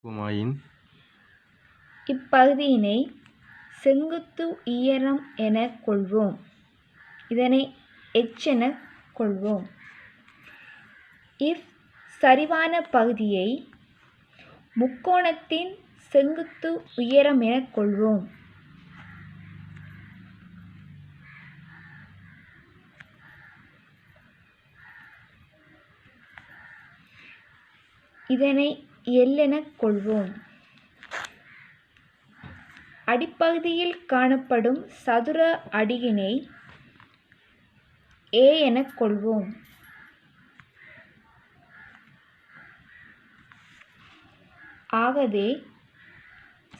குமாயின் இப்பகுதியினை செங்குத்து உயரம் எனக் கொள்வோம். இதனை h எனக் கொள்வோம். சரிவான பகுதியை முக்கோணத்தின் செங்குத்து உயரம் எனக் கொள்வோம். இதனை L எனக் கொள்வோம். அடிப்பகுதியில் காணப்படும் சதுர அடியினை A எனக் கொள்வோம். ஆகவே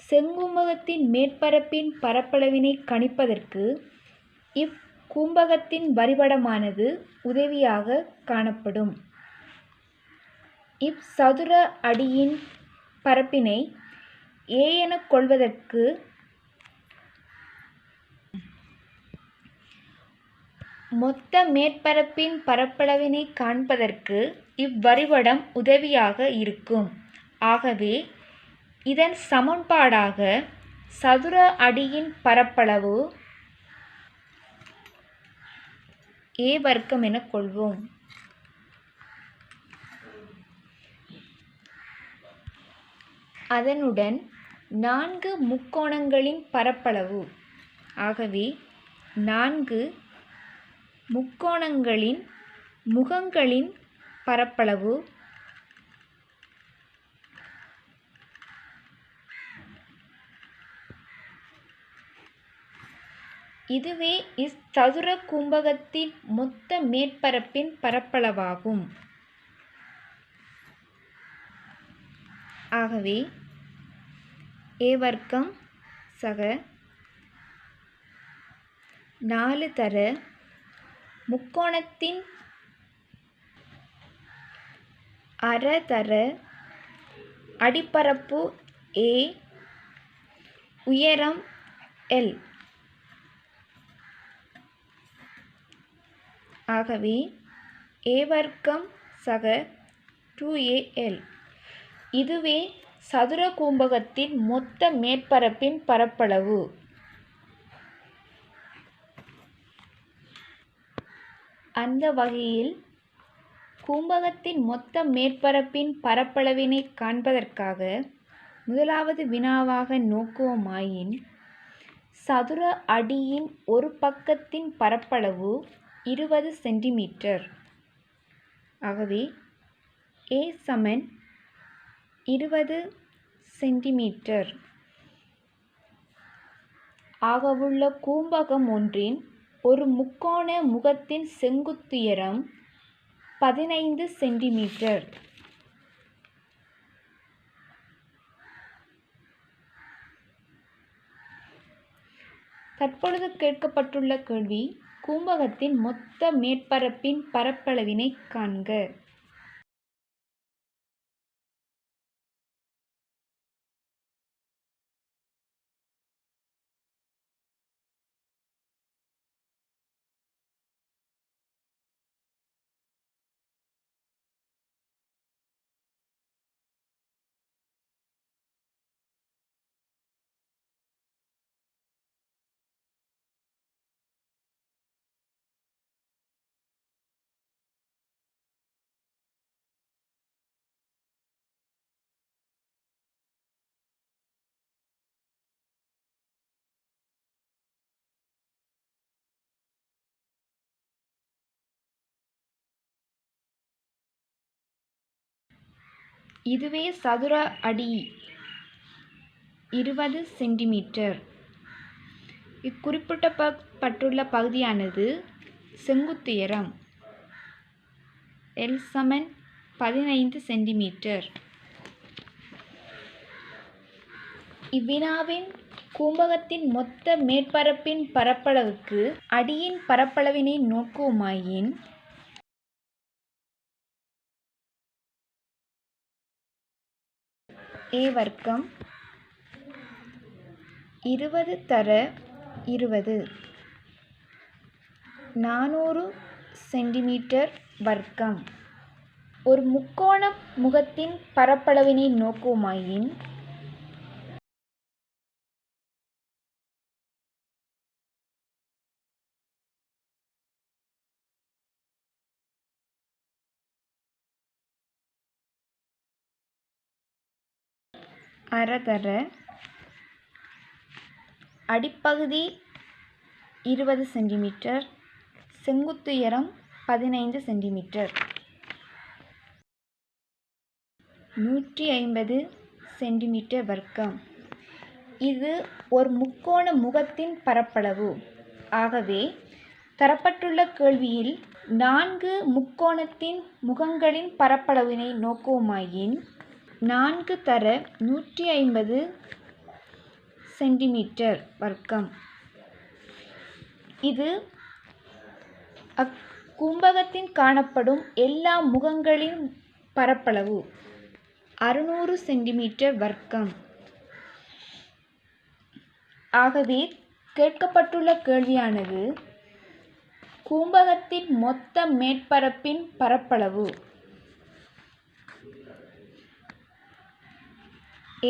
செங்கும்பகத்தின் மேற்பரப்பின் பரப்பளவினை கணிப்பதற்கு இக்கூம்பகத்தின் வரைபடமானது உதவியாக காணப்படும். சதுர அடியின் பரப்பினை A எனக் கொள்வதற்கு மொத்த மேற்பரப்பின் பரப்பளவினை காண்பதற்கு இவ்வரைபடம் உதவியாக இருக்கும். ஆகவே இதன் சமன்பாடாக சதுர அடியின் பரப்பளவு A வர்க்கம் எனக் கொள்வோம். அதனுடன் 4 முக்கோணங்களின் பரப்பளவு. ஆகவே 4 முக்கோணங்களின் முகங்களின் பரப்பளவு இதுவே இச்சதுர கும்பகத்தின் மொத்த மேற்பரப்பின் பரப்பளவாகும். ஆகவே A வர்க்கம் சக 4 தர முக்கோணத்தின் அரை தர அடிப்பரப்பு A உயரம் L. ஆகவே A வர்க்கம் சக 2AL. இதுவே சதுர கும்பகத்தின் மொத்த மேற்பரப்பின் பரப்பளவு. அந்த வகையில் கும்பகத்தின் மொத்த மேற்பரப்பின் பரப்பளவினை காண்பதற்காக முதலாவது வினாவாக நோக்குவோமாயின், சதுர அடியின் ஒரு பக்கத்தின் பரப்பளவு 20 சென்டிமீட்டர். ஆகவே A சமன் 20 சென்டிமீட்டர் ஆகவுள்ள கூம்பகம் ஒன்றின் ஒரு முக்கோண முகத்தின் செங்குத்துயரம் 15 சென்டிமீட்டர். தற்பொழுது கேட்கப்பட்டுள்ள கேள்வி, கூம்பகத்தின் மொத்த மேற்பரப்பின் பரப்பளவினை காண்க. இதுவே சதுர அடி 20 சென்டிமீட்டர். இக்குறிப்பிடப்பட்டுள்ள பகுதியானது செங்குத்துயரம் L சமன் 15 சென்டிமீட்டர். இவ்வினாவின் கூம்பகத்தின் மொத்த மேற்பரப்பின் பரப்பளவுக்கு அடியின் பரப்பளவினை நோக்குவோமாயின், A வர்க்கம் 20 தர 20 400 சென்டிமீட்டர் வர்க்கம். ஒரு முக்கோண முகத்தின் பரப்பளவினை நோக்குமாயின் அரதர அடிப்பகுதி 20 சென்டிமீட்டர், செங்குத்துயரம் 15 சென்டிமீட்டர், 150 சென்டிமீட்டர் வர்க்கம். இது ஒரு முக்கோண முகத்தின் பரப்பளவு. ஆகவே தரப்பட்டுள்ள கேள்வியில் 4 முக்கோணத்தின் முகங்களின் பரப்பளவினை நோக்குமாயின் 4 தர 150 சென்டிமீட்டர் வர்க்கம். இது அக்கும்பகத்தில் காணப்படும் எல்லா முகங்களின் பரப்பளவு 600 சென்டிமீட்டர் வர்க்கம். ஆகவே கேட்கப்பட்டுள்ள கேள்வியானது கூம்பகத்தின் மொத்த மேற்பரப்பின் பரப்பளவு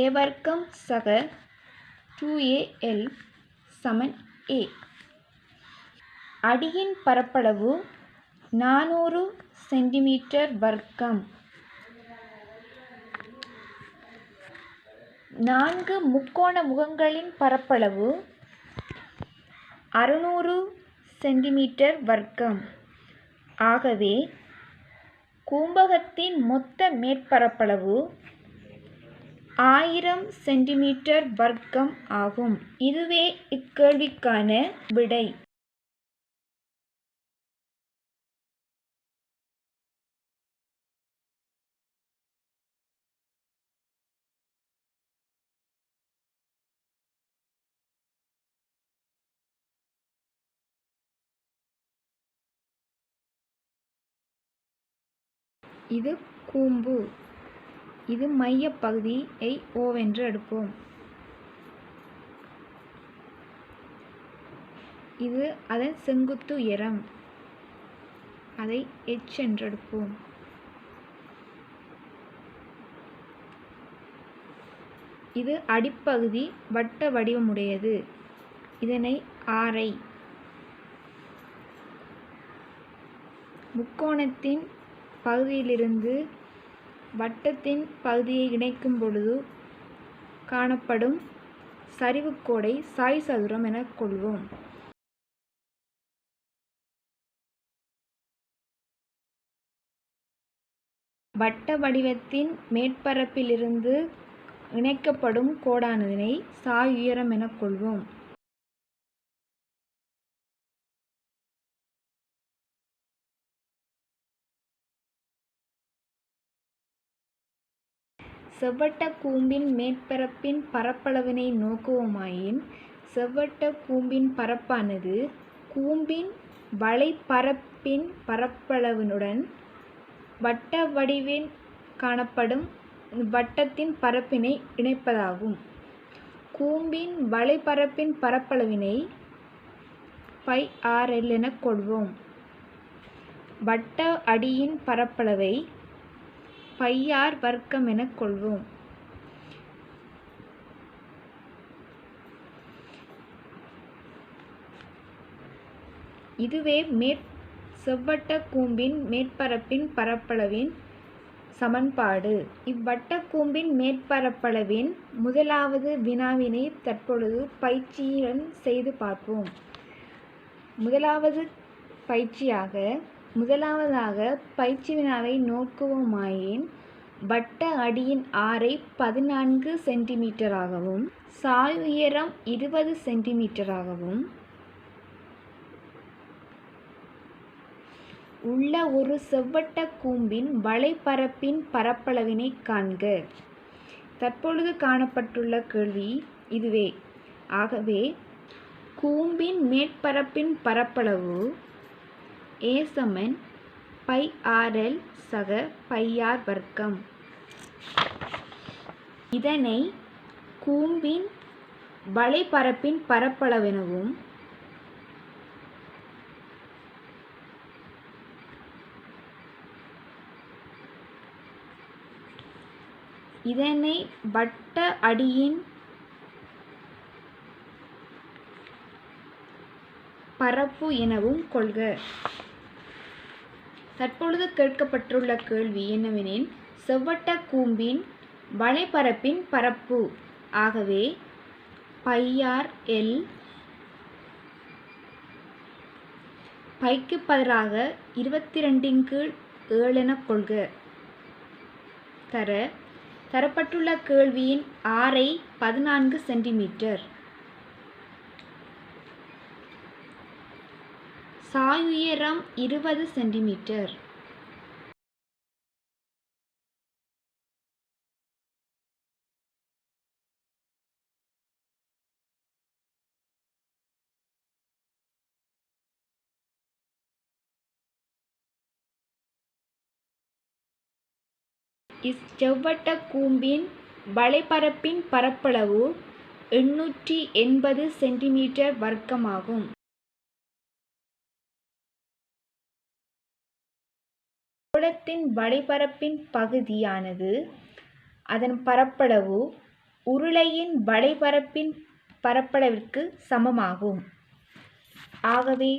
a வர்க்கம் சக 2al சமன் a. அடியின் பரப்பளவு 400 சென்டிமீட்டர் வர்க்கம். 4 முக்கோண முகங்களின் பரப்பளவு 600 சென்டிமீட்டர் வர்க்கம். ஆகவே கூம்பகத்தின் மொத்த மேற்பரப்பளவு 1000 சென்டிமீட்டர் வர்க்கம் ஆகும். இதுவே இக்கேள்விக்கான விடை. இது கூம்பு. இது மையப்பகுதியை O என்று எடுப்போம். இது அதன் செங்குத்து உயரம், அதை H என்று எடுப்போம். இது அடிப்பகுதி வட்ட வடிவமுடையது, இதனை RI. முக்கோணத்தின் பகுதியிலிருந்து வட்டத்தின் பகுதியை இணைக்கும் பொழுது காணப்படும் சரிவுக்கோடை சாய் சதுரம் என கொள்வோம். வட்ட வடிவத்தின் மேற்பரப்பிலிருந்து இணைக்கப்படும் கோடானதினை சாய் உயரம் என கொள்வோம். செவ்வட்ட கூம்பின் மேற்பரப்பின் பரப்பளவினை நோக்குவோமாயின் செவ்வட்ட கூம்பின் பரப்பானது கூம்பின் வளைபரப்பின் பரப்பளவினுடன் வட்ட வடிவில் காணப்படும் வட்டத்தின் பரப்பினை இணைப்பதாகும். கூம்பின் வளைபரப்பின் பரப்பளவினை πRL என கொள்வோம். வட்ட அடியின் பரப்பளவை πr வர்க்கம் என கொள்வோம். இதுவே செவ்வட்ட கூம்பின் மேற்பரப்பின் பரப்பளவின் சமன்பாடு. இவ்வட்ட கூம்பின் மேற்பரப்பளவின் முதலாவது வினாவினை தற்பொழுது பயிற்சியுடன் செய்து பார்ப்போம். முதலாவதாக பயிற்சி வினாவை நோக்குவோமாயின் வட்ட அடியின் ஆரை 14 சென்டிமீட்டராகவும் சாய் உயரம் 20 சென்டிமீட்டராகவும் உள்ள ஒரு செவ்வட்ட கூம்பின் வளைபரப்பின் பரப்பளவினை காண்க. தற்பொழுது காணப்பட்டுள்ள கேள்வி இதுவே. ஆகவே கூம்பின் மேற்பரப்பின் பரப்பளவு A சமன் πRL சக πr வர்க்கம். இதனை கூம்பின் வளைபரப்பின் பரப்பளவெனவும் இதனை வட்ட அடியின் பரப்பு எனவும் கொள்க. தற்பொழுது கேட்கப்பட்டுள்ள கேள்வி என்னவெனில், செவ்வட்ட கூம்பின் வளைபரப்பின் பரப்பு. ஆகவே πr/l பைக்கு பதிலாக 22/7 என கொள்க. தரப்பட்டுள்ள கேள்வியின் ஆரை 14 சென்டிமீட்டர். சாயுயரம் 20 சென்டிமீட்டர். இச்செவ்வட்ட கூம்பின் வளைபரப்பின் பரப்பளவு 880 சென்டிமீட்டர் வர்க்கமாகும். கோளத்தின் வளைபரப்பின் பகுதியானது அதன் பரப்பளவு உருளையின் வளைபரப்பின் பரப்பளவிற்கு சமமாகும். ஆகவே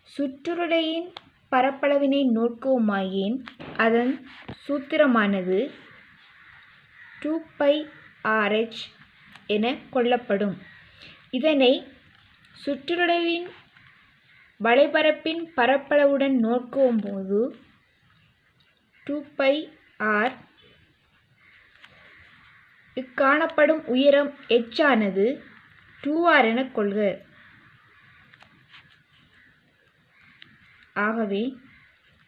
சுற்றுருளையின் பரப்பளவினை நோக்குவோமாயின் அதன் சூத்திரமானது 2πrh என கொள்ளப்படும். இதனை சுற்றுருளையின் வளைபரப்பின் பரப்பளவுடன் நோக்கும்போது 2πr காணப்படும் உயரம் h ஆனது 2r என கொள்க. ஆகவே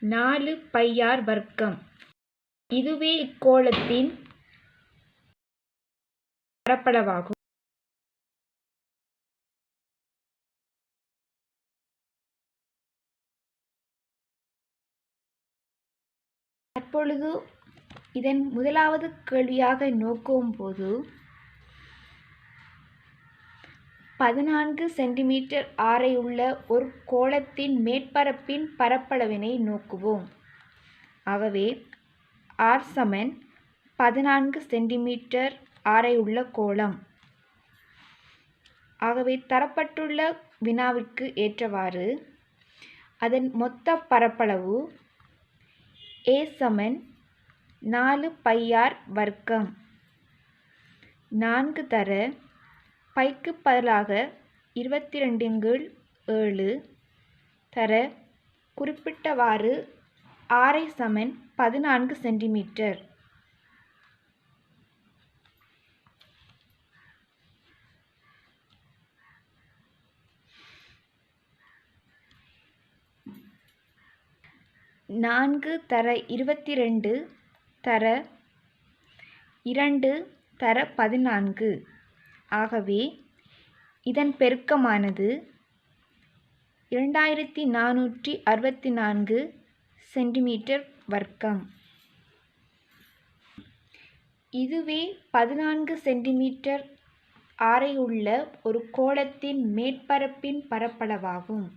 4πr வர்க்கம். இதுவே இக்கோளத்தின் பரப்பளவாகும். தற்பொழுது இதன் முதலாவது கேள்வியாக நோக்கும் போது 14 சென்டிமீட்டர் ஆரையுள்ள ஒரு கோளத்தின் மேற்பரப்பின் பரப்பளவினை நோக்குவோம். ஆகவே r சமன் 14 சென்டிமீட்டர் ஆரையுள்ள கோளம். ஆகவே தரப்பட்டுள்ள வினாவிற்கு ஏற்றவாறு அதன் மொத்த பரப்பளவு a சமன் 4πr வர்க்கம். 4 தர பைக்கு பதிலாக 22/7 தர குறிப்பிட்டவாறு ஆரை சமன் 14 சென்டிமீட்டர். நான்கு தர 22 தர 2 தர 14. ஆகவே இதன் பெருக்கமானது 2464 சென்டிமீட்டர் வர்க்கம். இதுவே 14 சென்டிமீட்டர் ஆரையுள்ள ஒரு கோளத்தின் மேற்பரப்பின் பரப்பளவாகும்.